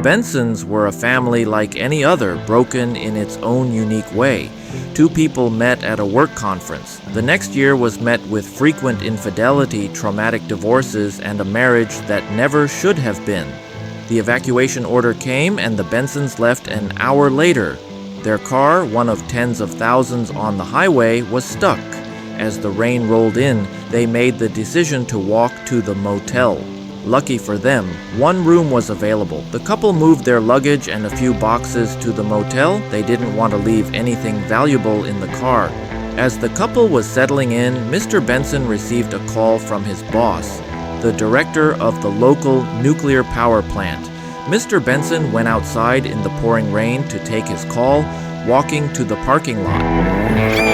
Bensons were a family like any other, broken in its own unique way. Two people met at a work conference. The next year was met with frequent infidelity, traumatic divorces, and a marriage that never should have been. The evacuation order came and the Bensons left an hour later. Their car, one of tens of thousands on the highway, was stuck. As the rain rolled in, they made the decision to walk to the motel. Lucky for them, one room was available. The couple moved their luggage and a few boxes to the motel. They didn't want to leave anything valuable in the car. As the couple was settling in, Mr. Benson received a call from his boss, the director of the local nuclear power plant. Mr. Benson went outside in the pouring rain to take his call, walking to the parking lot.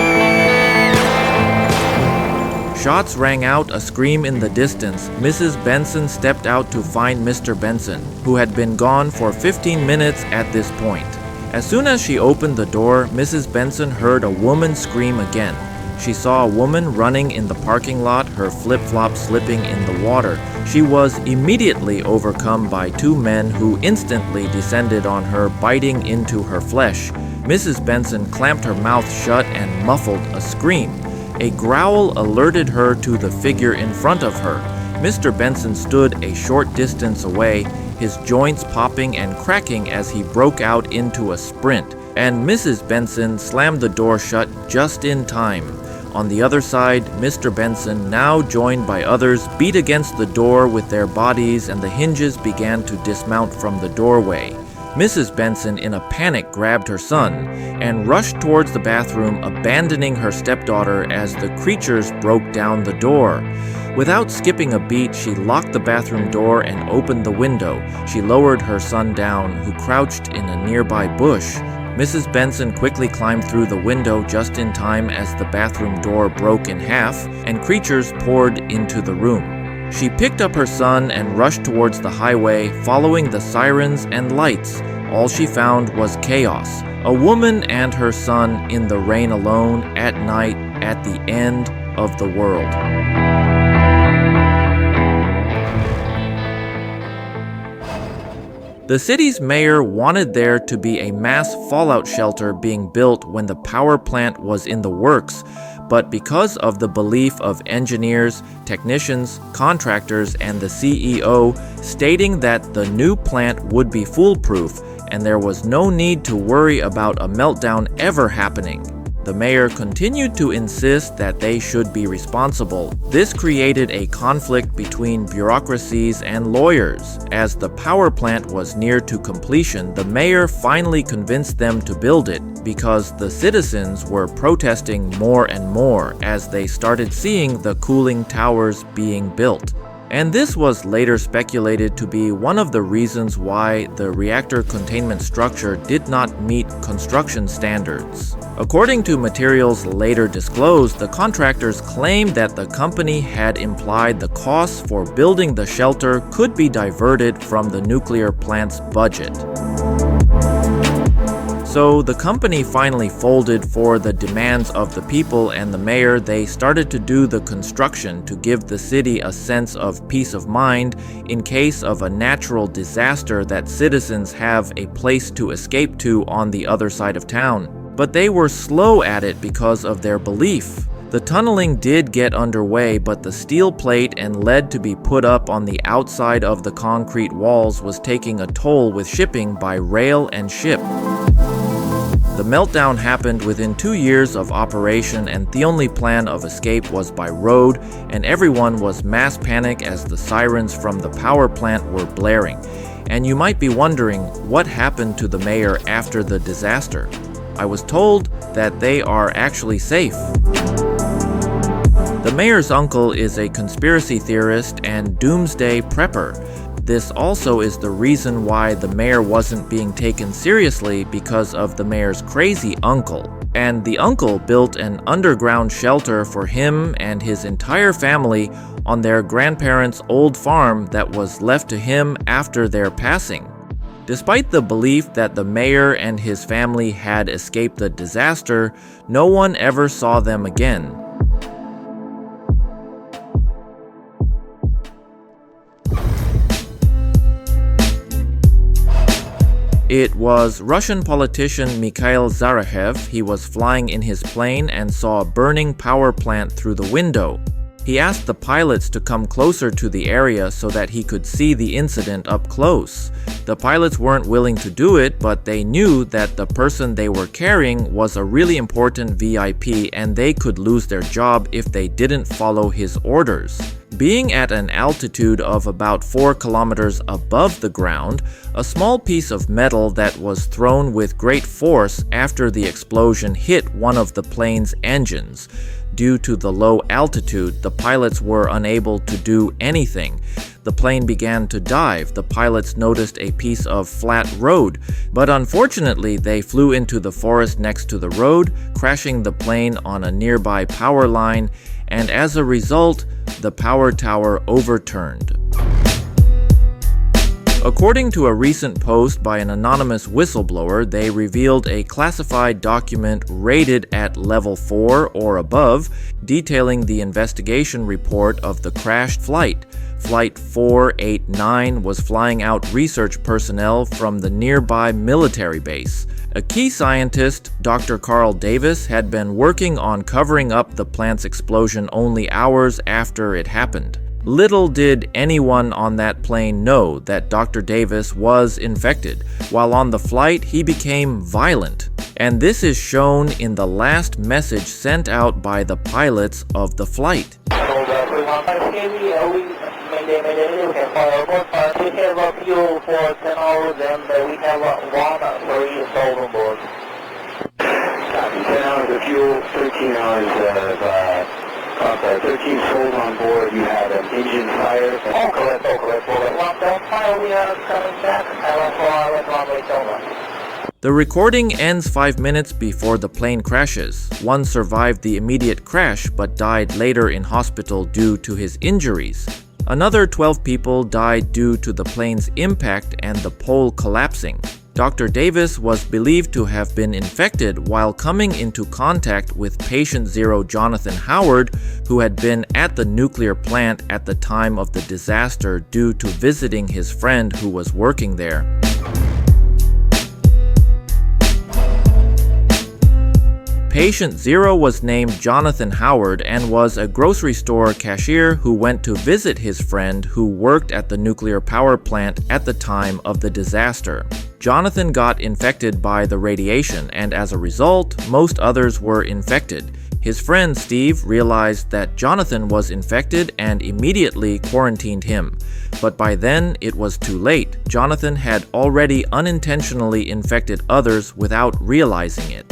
Shots rang out, a scream in the distance. Mrs. Benson stepped out to find Mr. Benson, who had been gone for 15 minutes at this point. As soon as she opened the door, Mrs. Benson heard a woman scream again. She saw a woman running in the parking lot, her flip-flops slipping in the water. She was immediately overcome by two men who instantly descended on her, biting into her flesh. Mrs. Benson clamped her mouth shut and muffled a scream. A growl alerted her to the figure in front of her. Mr. Benson stood a short distance away, his joints popping and cracking as he broke out into a sprint, and Mrs. Benson slammed the door shut just in time. On the other side, Mr. Benson, now joined by others, beat against the door with their bodies and the hinges began to dismount from the doorway. Mrs. Benson, in a panic, grabbed her son and rushed towards the bathroom, abandoning her stepdaughter as the creatures broke down the door. Without skipping a beat, she locked the bathroom door and opened the window. She lowered her son down, who crouched in a nearby bush. Mrs. Benson quickly climbed through the window just in time as the bathroom door broke in half and creatures poured into the room. She picked up her son and rushed towards the highway, following the sirens and lights. All she found was chaos. A woman and her son in the rain alone at night at the end of the world. The city's mayor wanted there to be a mass fallout shelter being built when the power plant was in the works, but because of the belief of engineers, technicians, contractors, and the CEO stating that the new plant would be foolproof and there was no need to worry about a meltdown ever happening, the mayor continued to insist that they should be responsible. This created a conflict between bureaucracies and lawyers. As the power plant was near to completion, the mayor finally convinced them to build it because the citizens were protesting more and more as they started seeing the cooling towers being built. And this was later speculated to be one of the reasons why the reactor containment structure did not meet construction standards. According to materials later disclosed, the contractors claimed that the company had implied the costs for building the shelter could be diverted from the nuclear plant's budget. So the company finally folded for the demands of the people and the mayor. They started to do the construction to give the city a sense of peace of mind in case of a natural disaster that citizens have a place to escape to on the other side of town. But they were slow at it because of their belief. The tunneling did get underway, but the steel plate and lead to be put up on the outside of the concrete walls was taking a toll with shipping by rail and ship. The meltdown happened within 2 years of operation, and the only plan of escape was by road, and everyone was mass panic as the sirens from the power plant were blaring. And you might be wondering what happened to the mayor after the disaster. I was told that they are actually safe. The mayor's uncle is a conspiracy theorist and doomsday prepper. This also is the reason why the mayor wasn't being taken seriously, because of the mayor's crazy uncle. And the uncle built an underground shelter for him and his entire family on their grandparents' old farm that was left to him after their passing. Despite the belief that the mayor and his family had escaped the disaster, no one ever saw them again. It was Russian politician Mikhail Zarehev. He was flying in his plane and saw a burning power plant through the window. He asked the pilots to come closer to the area so that he could see the incident up close. The pilots weren't willing to do it, but they knew that the person they were carrying was a really important VIP and they could lose their job if they didn't follow his orders. Being at an altitude of about 4 kilometers above the ground, a small piece of metal that was thrown with great force after the explosion hit one of the plane's engines. Due to the low altitude, the pilots were unable to do anything. The plane began to dive. The pilots noticed a piece of flat road, but unfortunately they flew into the forest next to the road, crashing the plane on a nearby power line, and as a result, the power tower overturned. According to a recent post by an anonymous whistleblower, they revealed a classified document rated at level 4 or above, detailing the investigation report of the crashed flight. Flight 489 was flying out research personnel from the nearby military base. A key scientist, Dr. Carl Davis, had been working on covering up the plant's explosion only hours after it happened. Little did anyone on that plane know that Dr. Davis was infected. While on the flight, he became violent. And this is shown in the last message sent out by the pilots of the flight. We have fuel for 10 hours and we have 1 sold on board. 10 hours of fuel, 13 hours of 13 souls on board. You have an engine fire. Oh, correct. Lockdown fire, we are coming back. The recording ends 5 minutes before the plane crashes. One survived the immediate crash but died later in hospital due to his injuries. Another 12 people died due to the plane's impact and the pole collapsing. Dr. Davis was believed to have been infected while coming into contact with patient 0 Jonathan Howard, who had been at the nuclear plant at the time of the disaster due to visiting his friend who was working there. Patient 0 was named Jonathan Howard and was a grocery store cashier who went to visit his friend who worked at the nuclear power plant at the time of the disaster. Jonathan got infected by the radiation, and as a result, most others were infected. His friend Steve realized that Jonathan was infected and immediately quarantined him. But by then, it was too late. Jonathan had already unintentionally infected others without realizing it.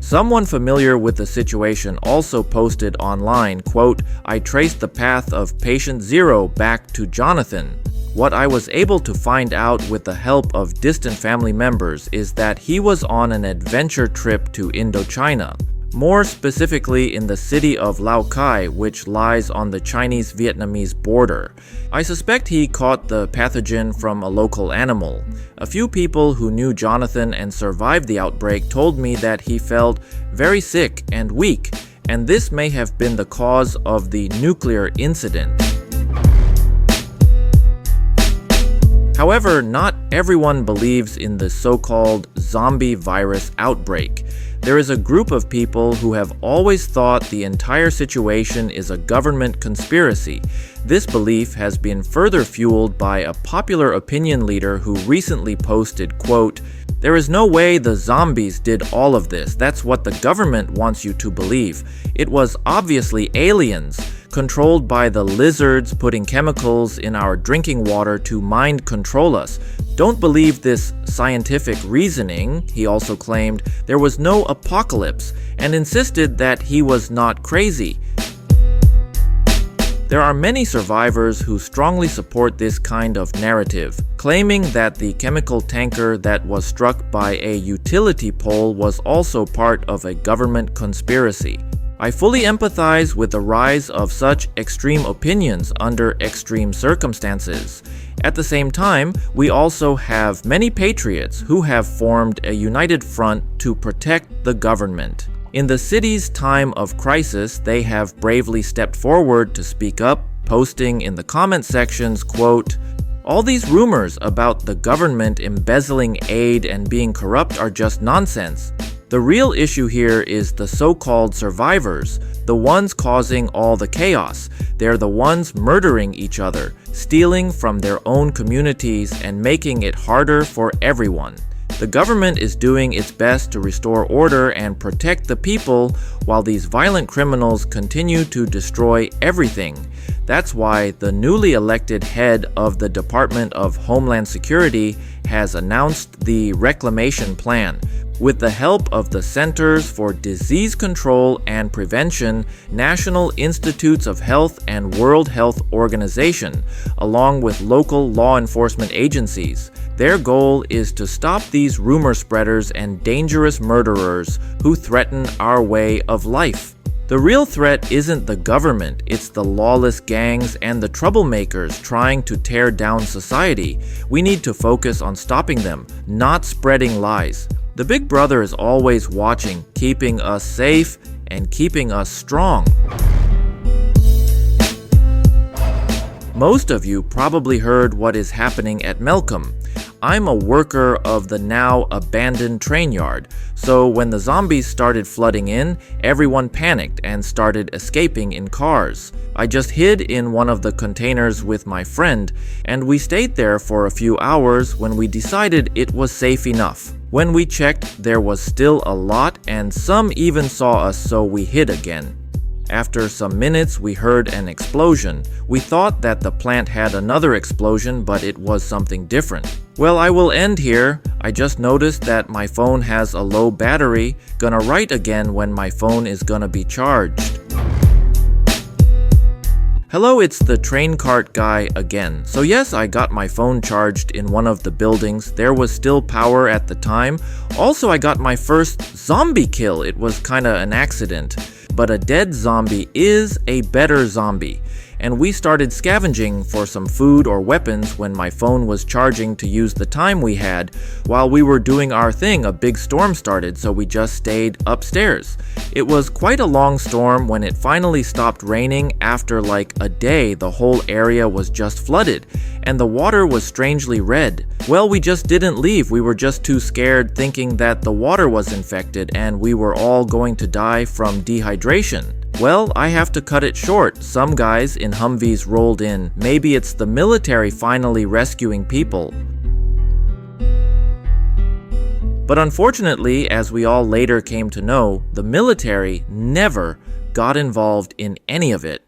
Someone familiar with the situation also posted online, quote, "I traced the path of patient 0 back to Jonathan. What I was able to find out with the help of distant family members is that he was on an adventure trip to Indochina, more specifically in the city of Lao Cai, which lies on the Chinese-Vietnamese border. I suspect he caught the pathogen from a local animal. A few people who knew Jonathan and survived the outbreak told me that he felt very sick and weak, and this may have been the cause of the nuclear incident." However, not everyone believes in the so-called zombie virus outbreak. There is a group of people who have always thought the entire situation is a government conspiracy. This belief has been further fueled by a popular opinion leader who recently posted, quote, "There is no way the zombies did all of this. That's what the government wants you to believe. It was obviously aliens, controlled by the lizards putting chemicals in our drinking water to mind control us. Don't believe this scientific reasoning." He also claimed there was no apocalypse and insisted that he was not crazy. There are many survivors who strongly support this kind of narrative, claiming that the chemical tanker that was struck by a utility pole was also part of a government conspiracy. I fully empathize with the rise of such extreme opinions under extreme circumstances. At the same time, we also have many patriots who have formed a united front to protect the government. In the city's time of crisis, they have bravely stepped forward to speak up, posting in the comment sections, quote, All these rumors about the government embezzling aid and being corrupt are just nonsense. The real issue here is the so-called survivors, the ones causing all the chaos. They're the ones murdering each other, stealing from their own communities, and making it harder for everyone. The government is doing its best to restore order and protect the people while these violent criminals continue to destroy everything. That's why the newly elected head of the Department of Homeland Security has announced the Reclamation Plan. With the help of the Centers for Disease Control and Prevention, National Institutes of Health, and World Health Organization, along with local law enforcement agencies. Their goal is to stop these rumor spreaders and dangerous murderers who threaten our way of life. The real threat isn't the government, it's the lawless gangs and the troublemakers trying to tear down society. We need to focus on stopping them, not spreading lies. The Big Brother is always watching, keeping us safe and keeping us strong. Most of you probably heard what is happening at Malcolm. I'm a worker of the now abandoned train yard, so when the zombies started flooding in, everyone panicked and started escaping in cars. I just hid in one of the containers with my friend, and we stayed there for a few hours when we decided it was safe enough. When we checked, there was still a lot, and some even saw us, so we hid again. After some minutes, we heard an explosion. We thought that the plant had another explosion, but it was something different. Well, I will end here. I just noticed that my phone has a low battery. Gonna write again when my phone is gonna be charged. Hello, it's the train cart guy again. So yes, I got my phone charged in one of the buildings. There was still power at the time. Also, I got my first zombie kill. It was kinda an accident. But a dead zombie is a better zombie. And we started scavenging for some food or weapons when my phone was charging to use the time we had. While we were doing our thing, a big storm started, so we just stayed upstairs. It was quite a long storm. When it finally stopped raining, after like a day, the whole area was just flooded, and the water was strangely red. Well, we just didn't leave. We were just too scared, thinking that the water was infected and we were all going to die from dehydration. Well, I have to cut it short. Some guys in Humvees rolled in. Maybe it's the military finally rescuing people. But unfortunately, as we all later came to know, the military never got involved in any of it.